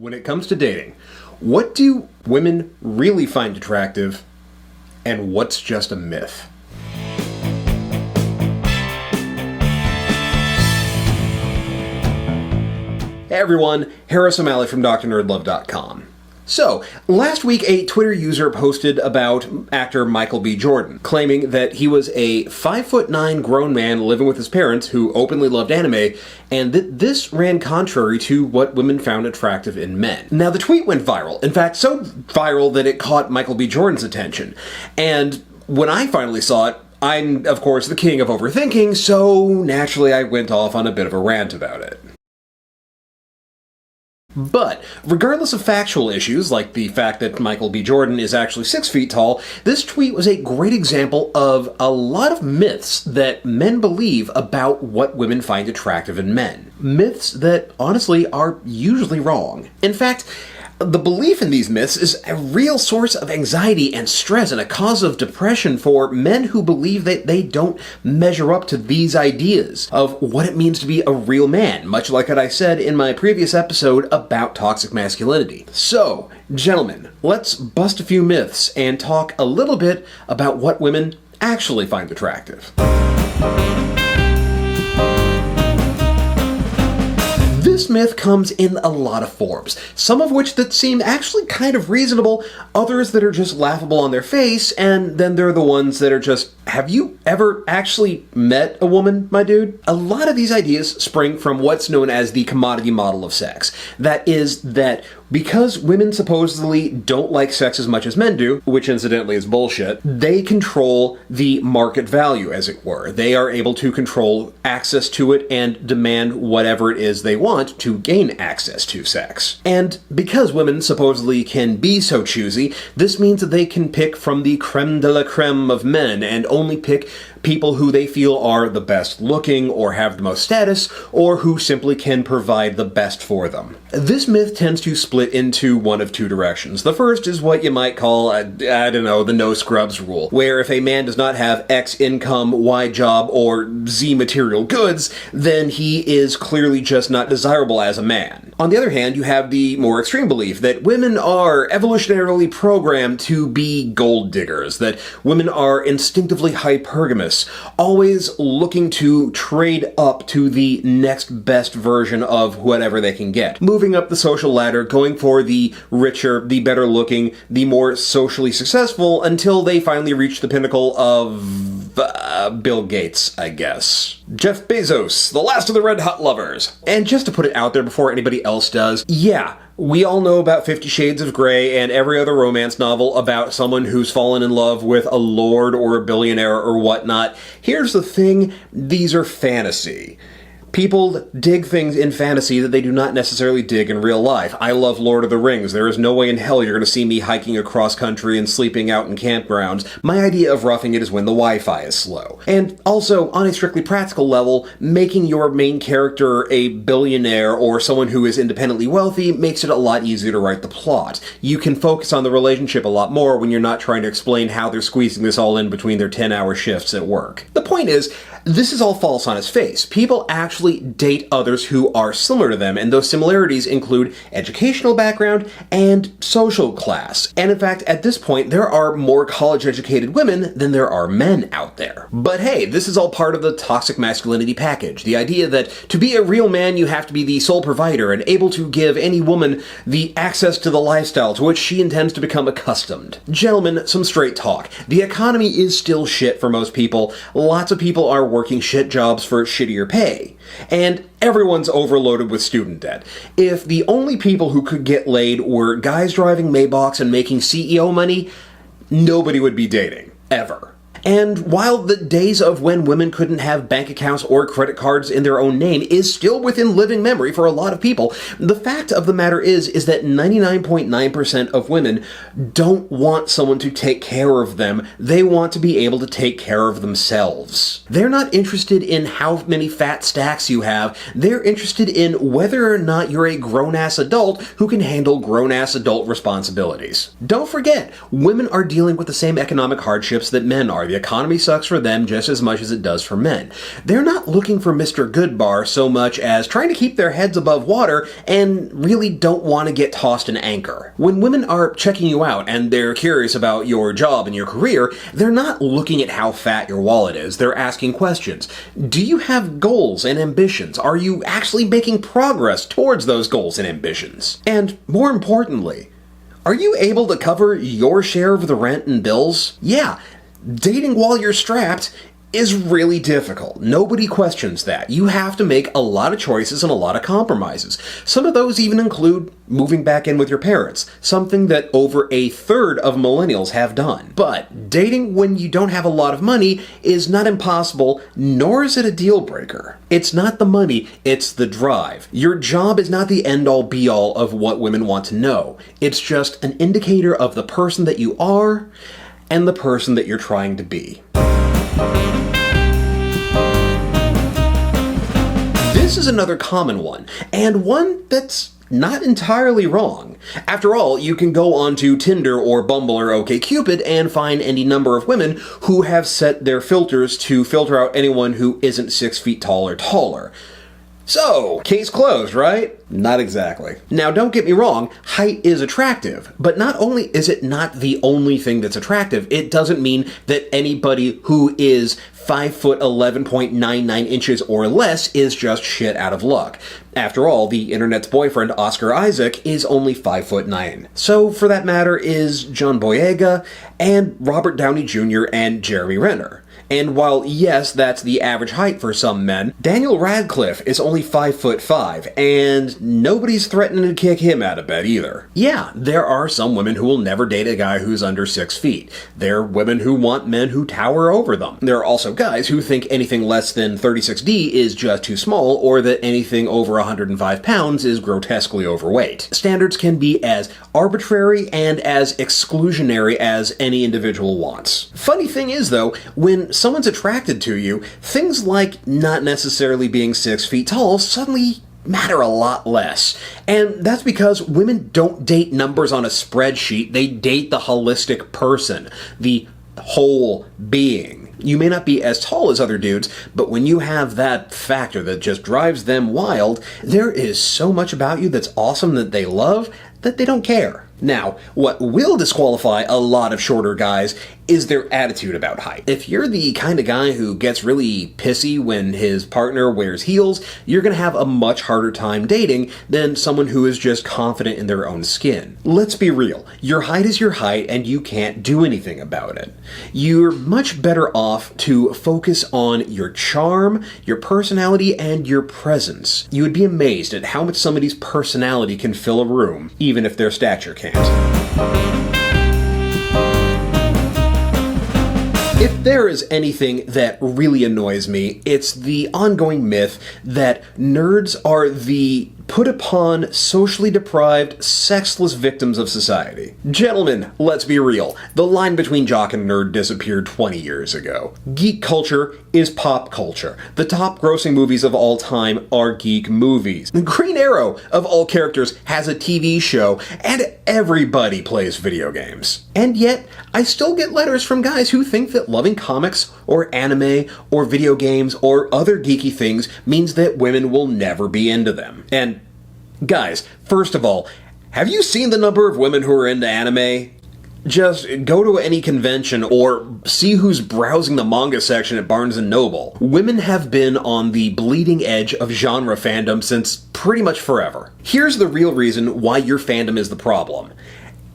When it comes to dating, what do women really find attractive, and what's just a myth? Hey everyone, Harris O'Malley from DrNerdLove.com. So, last week a Twitter user posted about actor Michael B. Jordan, claiming that he was a 5'9" grown man living with his parents who openly loved anime, and that this ran contrary to what women found attractive in men. Now, the tweet went viral. In fact, so viral that it caught Michael B. Jordan's attention. And when I finally saw it, I'm, of course, the king of overthinking, so naturally I went off on a bit of a rant about it. But, regardless of factual issues, like the fact that Michael B. Jordan is actually 6 feet tall, this tweet was a great example of a lot of myths that men believe about what women find attractive in men. Myths that, honestly, are usually wrong. In fact, the belief in these myths is a real source of anxiety and stress and a cause of depression for men who believe that they don't measure up to these ideas of what it means to be a real man, much like what I said in my previous episode about toxic masculinity. So, gentlemen, let's bust a few myths and talk a little bit about what women actually find attractive. This myth comes in a lot of forms, some of which that seem actually kind of reasonable, others that are just laughable on their face, and then there are the ones that are just, have you ever actually met a woman, my dude? A lot of these ideas spring from what's known as the commodity model of sex. That is that because women supposedly don't like sex as much as men do, which incidentally is bullshit, they control the market value, as it were. They are able to control access to it and demand whatever it is they want to gain access to sex. And because women supposedly can be so choosy, this means that they can pick from the creme de la creme of men and only pick people who they feel are the best looking or have the most status or who simply can provide the best for them. This myth tends to split into one of two directions. The first is what you might call, the no scrubs rule, where if a man does not have X income, Y job, or Z material goods, then he is clearly just not desirable as a man. On the other hand, you have the more extreme belief that women are evolutionarily programmed to be gold diggers, that women are instinctively hypergamous, always looking to trade up to the next best version of whatever they can get. Moving up the social ladder, going for the richer, the better looking, the more socially successful, until they finally reach the pinnacle of Bill Gates, I guess. Jeff Bezos, the last of the red hot lovers. And just to put it out there before anybody else does, yeah, we all know about 50 Shades of Grey and every other romance novel about someone who's fallen in love with a lord or a billionaire or whatnot. Here's the thing, these are fantasy. People dig things in fantasy that they do not necessarily dig in real life. I love Lord of the Rings. There is no way in hell you're going to see me hiking across country and sleeping out in campgrounds. My idea of roughing it is when the Wi-Fi is slow. And also, on a strictly practical level, making your main character a billionaire or someone who is independently wealthy makes it a lot easier to write the plot. You can focus on the relationship a lot more when you're not trying to explain how they're squeezing this all in between their 10-hour shifts at work. The point is, this is all false on its face. People actually date others who are similar to them, and those similarities include educational background and social class. And in fact, at this point, there are more college-educated women than there are men out there. But hey, this is all part of the toxic masculinity package. The idea that to be a real man, you have to be the sole provider and able to give any woman the access to the lifestyle to which she intends to become accustomed. Gentlemen, some straight talk. The economy is still shit for most people. Lots of people are working shit jobs for shittier pay. And everyone's overloaded with student debt. If the only people who could get laid were guys driving Maybachs and making CEO money, nobody would be dating. Ever. And while the days of when women couldn't have bank accounts or credit cards in their own name is still within living memory for a lot of people, the fact of the matter is that 99.9% of women don't want someone to take care of them. They want to be able to take care of themselves. They're not interested in how many fat stacks you have. They're interested in whether or not you're a grown-ass adult who can handle grown-ass adult responsibilities. Don't forget, women are dealing with the same economic hardships that men are. The economy sucks for them just as much as it does for men. They're not looking for Mr. Goodbar so much as trying to keep their heads above water and really don't want to get tossed an anchor. When women are checking you out and they're curious about your job and your career, they're not looking at how fat your wallet is. They're asking questions. Do you have goals and ambitions? Are you actually making progress towards those goals and ambitions? And more importantly, are you able to cover your share of the rent and bills? Yeah, dating while you're strapped is really difficult. Nobody questions that. You have to make a lot of choices and a lot of compromises. Some of those even include moving back in with your parents, something that over a third of millennials have done. But dating when you don't have a lot of money is not impossible, nor is it a deal breaker. It's not the money, it's the drive. Your job is not the end-all be-all of what women want to know. It's just an indicator of the person that you are and the person that you're trying to be. This is another common one, and one that's not entirely wrong. After all, you can go onto Tinder or Bumble or OkCupid and find any number of women who have set their filters to filter out anyone who isn't 6 feet tall or taller. So, case closed, right? Not exactly. Now, don't get me wrong, height is attractive, but not only is it not the only thing that's attractive, it doesn't mean that anybody who is 5 foot 11.99 inches or less is just shit out of luck. After all, the internet's boyfriend, Oscar Isaac, is only 5'9". So, for that matter, is John Boyega and Robert Downey Jr. and Jeremy Renner. And while, yes, that's the average height for some men, Daniel Radcliffe is only 5'5", and nobody's threatening to kick him out of bed either. Yeah, there are some women who will never date a guy who's under 6 feet. There are women who want men who tower over them. There are also guys who think anything less than 36D is just too small, or that anything over 105 pounds is grotesquely overweight. Standards can be as arbitrary and as exclusionary as any individual wants. Funny thing is, though, when someone's attracted to you, things like not necessarily being 6 feet tall suddenly matter a lot less. And that's because women don't date numbers on a spreadsheet, they date the holistic person, the whole being. You may not be as tall as other dudes, but when you have that factor that just drives them wild, there is so much about you that's awesome that they love that they don't care. Now, what will disqualify a lot of shorter guys is their attitude about height. If you're the kind of guy who gets really pissy when his partner wears heels, you're going to have a much harder time dating than someone who is just confident in their own skin. Let's be real. Your height is your height and you can't do anything about it. You're much better off to focus on your charm, your personality, and your presence. You would be amazed at how much somebody's personality can fill a room, even if their stature can't. If there is anything that really annoys me, it's the ongoing myth that nerds are the put-upon, socially deprived, sexless victims of society. Gentlemen, let's be real. The line between jock and nerd disappeared 20 years ago. Geek culture is pop culture. The top grossing movies of all time are geek movies. Green Arrow, of all characters, has a TV show, and everybody plays video games. And yet, I still get letters from guys who think that loving comics, or anime, or video games, or other geeky things means that women will never be into them. And guys, first of all, have you seen the number of women who are into anime? Just go to any convention or see who's browsing the manga section at Barnes & Noble. Women have been on the bleeding edge of genre fandom since pretty much forever. Here's the real reason why your fandom is the problem.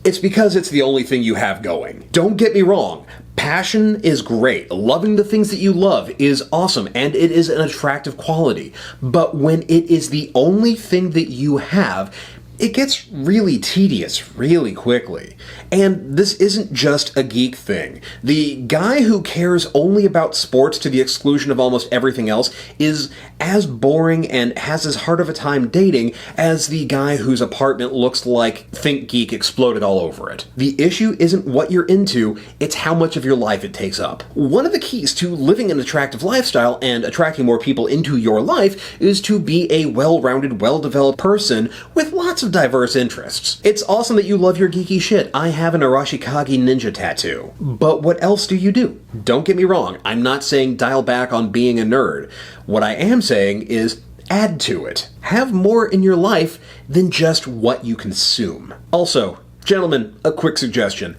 It's because it's the only thing you have going. Don't get me wrong. Passion is great. Loving the things that you love is awesome, and it is an attractive quality. But when it is the only thing that you have, it gets really tedious really quickly. And this isn't just a geek thing. The guy who cares only about sports to the exclusion of almost everything else is as boring and has as hard of a time dating as the guy whose apartment looks like Think Geek exploded all over it. The issue isn't what you're into, it's how much of your life it takes up. One of the keys to living an attractive lifestyle and attracting more people into your life is to be a well-rounded, well-developed person with lots lots of diverse interests. It's awesome that you love your geeky shit. I have an Arashikage ninja tattoo. But what else do you do? Don't get me wrong, I'm not saying dial back on being a nerd. What I am saying is add to it. Have more in your life than just what you consume. Also, gentlemen, a quick suggestion.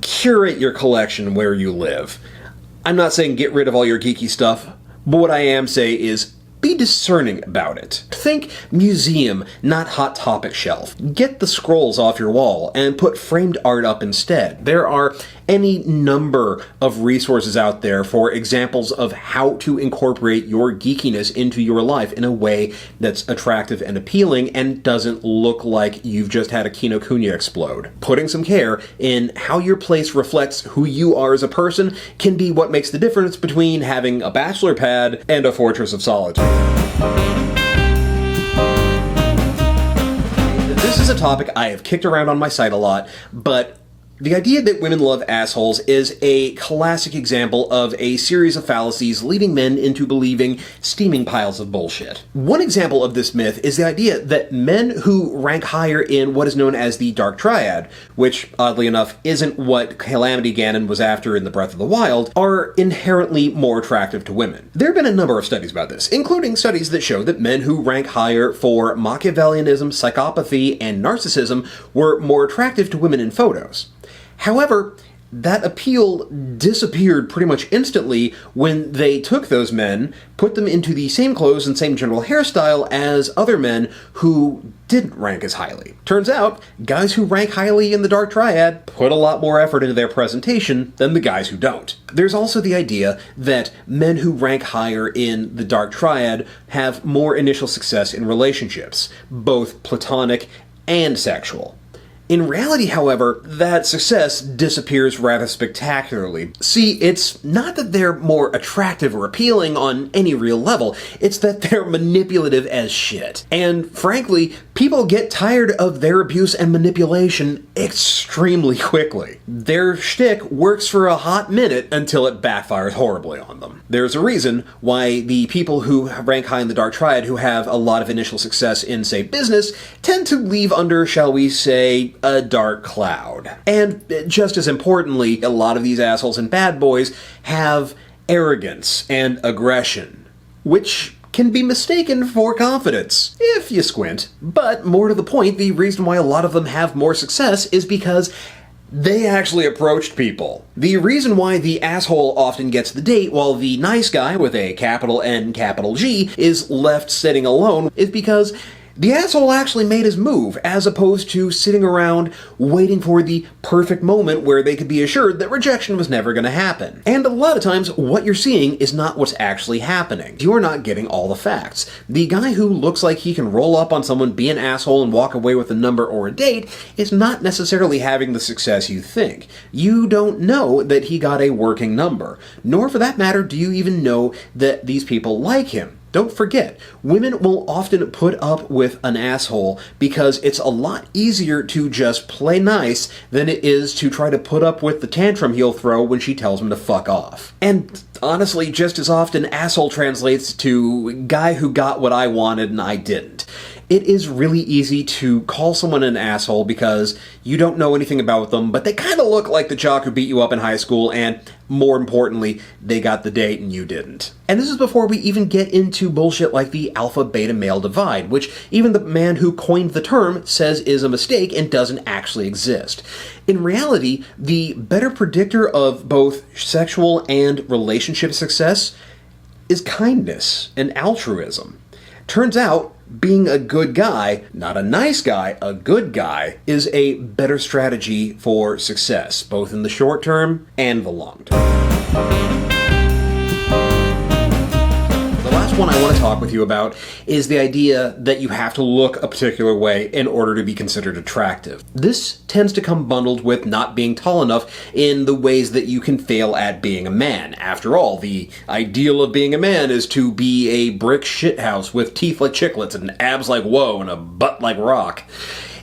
Curate your collection where you live. I'm not saying get rid of all your geeky stuff, but what I am saying is be discerning about it. Think museum, not Hot Topic shelf. Get the scrolls off your wall and put framed art up instead. There are any number of resources out there for examples of how to incorporate your geekiness into your life in a way that's attractive and appealing and doesn't look like you've just had a Kinokuniya explode. Putting some care in how your place reflects who you are as a person can be what makes the difference between having a bachelor pad and a fortress of solitude. This is a topic I have kicked around on my site a lot, but the idea that women love assholes is a classic example of a series of fallacies leading men into believing steaming piles of bullshit. One example of this myth is the idea that men who rank higher in what is known as the Dark Triad, which, oddly enough, isn't what Calamity Ganon was after in the Breath of the Wild, are inherently more attractive to women. There have been a number of studies about this, including studies that show that men who rank higher for Machiavellianism, psychopathy, and narcissism were more attractive to women in photos. However, that appeal disappeared pretty much instantly when they took those men, put them into the same clothes and same general hairstyle as other men who didn't rank as highly. Turns out, guys who rank highly in the Dark Triad put a lot more effort into their presentation than the guys who don't. There's also the idea that men who rank higher in the Dark Triad have more initial success in relationships, both platonic and sexual. In reality, however, that success disappears rather spectacularly. See, it's not that they're more attractive or appealing on any real level, it's that they're manipulative as shit. And frankly, people get tired of their abuse and manipulation extremely quickly. Their shtick works for a hot minute until it backfires horribly on them. There's a reason why the people who rank high in the Dark Triad who have a lot of initial success in, say, business, tend to leave under, shall we say, a dark cloud. And just as importantly, a lot of these assholes and bad boys have arrogance and aggression, which can be mistaken for confidence, if you squint. But more to the point, the reason why a lot of them have more success is because they actually approached people. The reason why the asshole often gets the date while the nice guy with a capital N, capital G is left sitting alone is because the asshole actually made his move, as opposed to sitting around waiting for the perfect moment where they could be assured that rejection was never going to happen. And a lot of times, what you're seeing is not what's actually happening. You're not getting all the facts. The guy who looks like he can roll up on someone, be an asshole, and walk away with a number or a date is not necessarily having the success you think. You don't know that he got a working number. Nor, for that matter, do you even know that these people like him. Don't forget, women will often put up with an asshole because it's a lot easier to just play nice than it is to try to put up with the tantrum he'll throw when she tells him to fuck off. And honestly, just as often, asshole translates to guy who got what I wanted and I didn't. It is really easy to call someone an asshole because you don't know anything about them, but they kind of look like the jock who beat you up in high school, and more importantly, they got the date and you didn't. And this is before we even get into bullshit like the alpha-beta male divide, which even the man who coined the term says is a mistake and doesn't actually exist. In reality, the better predictor of both sexual and relationship success is kindness and altruism. Turns out, being a good guy, not a nice guy, a good guy, is a better strategy for success, both in the short term and the long term. The last one I want to talk with you about is the idea that you have to look a particular way in order to be considered attractive. This tends to come bundled with not being tall enough in the ways that you can fail at being a man. After all, the ideal of being a man is to be a brick shithouse with teeth like chiclets and abs like whoa and a butt like rock.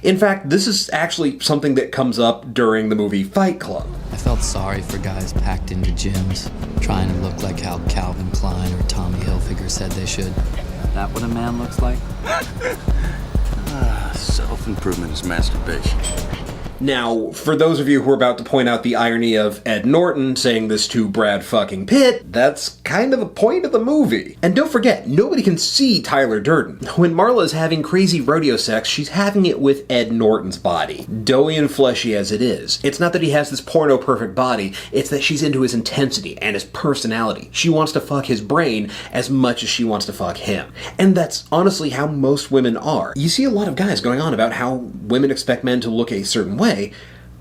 In fact, this is actually something that comes up during the movie Fight Club. I felt sorry for guys packed into gyms, trying to look like how Calvin Klein or Tommy Hilfiger said they should. That what a man looks like? Self-improvement is masturbation. Now, for those of you who are about to point out the irony of Ed Norton saying this to Brad fucking Pitt, that's kind of the point of the movie. And don't forget, nobody can see Tyler Durden. When Marla is having crazy rodeo sex, she's having it with Ed Norton's body, doughy and fleshy as it is. It's not that he has this porno-perfect body, it's that she's into his intensity and his personality. She wants to fuck his brain as much as she wants to fuck him. And that's honestly how most women are. You see a lot of guys going on about how women expect men to look a certain way,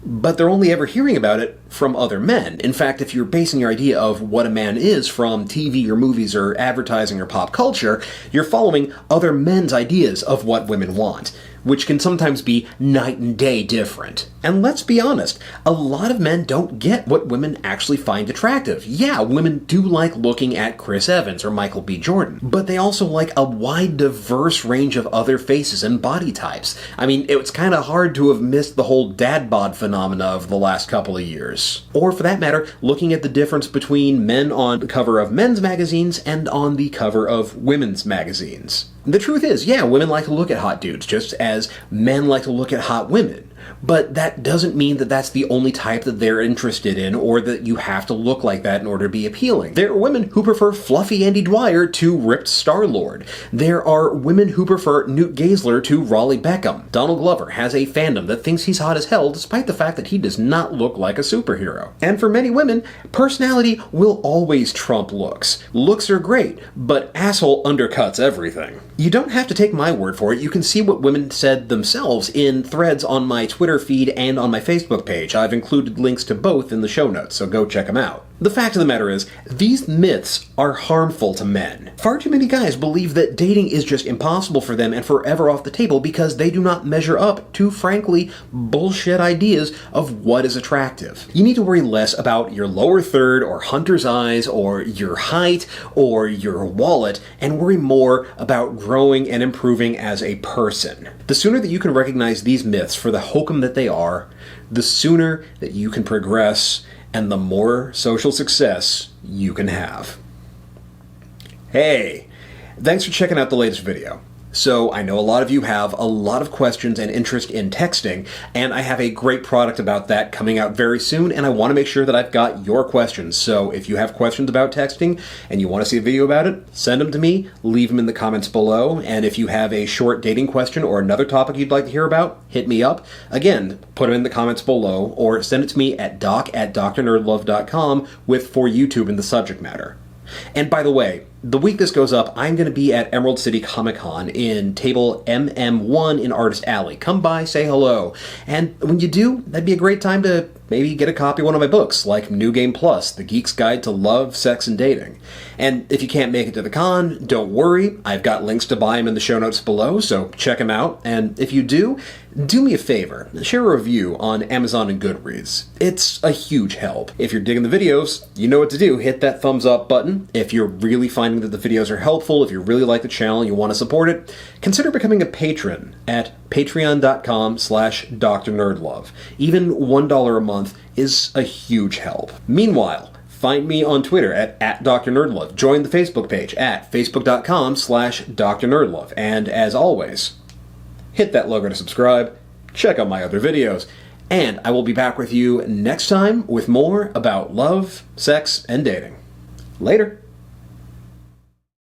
but they're only ever hearing about it from other men. In fact, if you're basing your idea of what a man is from TV or movies or advertising or pop culture, you're following other men's ideas of what women want, which can sometimes be night and day different. And let's be honest, a lot of men don't get what women actually find attractive. Yeah, women do like looking at Chris Evans or Michael B. Jordan, but they also like a wide, diverse range of other faces and body types. I mean, it's kind of hard to have missed the whole dad bod phenomena of the last couple of years. Or for that matter, looking at the difference between men on the cover of men's magazines and on the cover of women's magazines. The truth is, yeah, women like to look at hot dudes, just as men like to look at hot women. But that doesn't mean that that's the only type that they're interested in, or that you have to look like that in order to be appealing. There are women who prefer fluffy Andy Dwyer to ripped Star-Lord. There are women who prefer Newt Gazler to Raleigh Beckham. Donald Glover has a fandom that thinks he's hot as hell, despite the fact that he does not look like a superhero. And for many women, personality will always trump looks. Looks are great, but asshole undercuts everything. You don't have to take my word for it. You can see what women said themselves in threads on my Twitter feed and on my Facebook page. I've included links to both in the show notes, so go check them out. The fact of the matter is, these myths are harmful to men. Far too many guys believe that dating is just impossible for them and forever off the table because they do not measure up to, frankly, bullshit ideas of what is attractive. You need to worry less about your lower third or hunter's eyes or your height or your wallet and worry more about growing and improving as a person. The sooner that you can recognize these myths for the hokum that they are, the sooner that you can progress and the more social success you can have. Hey, thanks for checking out the latest video. So I know a lot of you have a lot of questions and interest in texting, and I have a great product about that coming out very soon, and I want to make sure that I've got your questions. So if you have questions about texting and you want to see a video about it, send them to me, leave them in the comments below, and if you have a short dating question or another topic you'd like to hear about, hit me up. Again, put them in the comments below, or send it to me at doc@drnerdlove.com with "for YouTube" in the subject matter. And by the way, the week this goes up, I'm going to be at Emerald City Comic Con in table MM1 in Artist Alley. Come by, say hello. And when you do, that'd be a great time to maybe get a copy of one of my books, like New Game Plus, The Geek's Guide to Love, Sex, and Dating. And if you can't make it to the con, don't worry. I've got links to buy them in the show notes below, so check them out. And if you do me a favor, share a review on Amazon and Goodreads. It's a huge help. If you're digging the videos, you know what to do. Hit that thumbs up button. If you're really finding that the videos are helpful, if you really like the channel and you want to support it, consider becoming a patron at patreon.com/drnerdlove. Even $1 a month is a huge help. Meanwhile, find me on Twitter at @drnerdlove. Join the Facebook page at facebook.com/drnerdlove. And as always, hit that logo to subscribe, check out my other videos, and I will be back with you next time with more about love, sex, and dating. Later.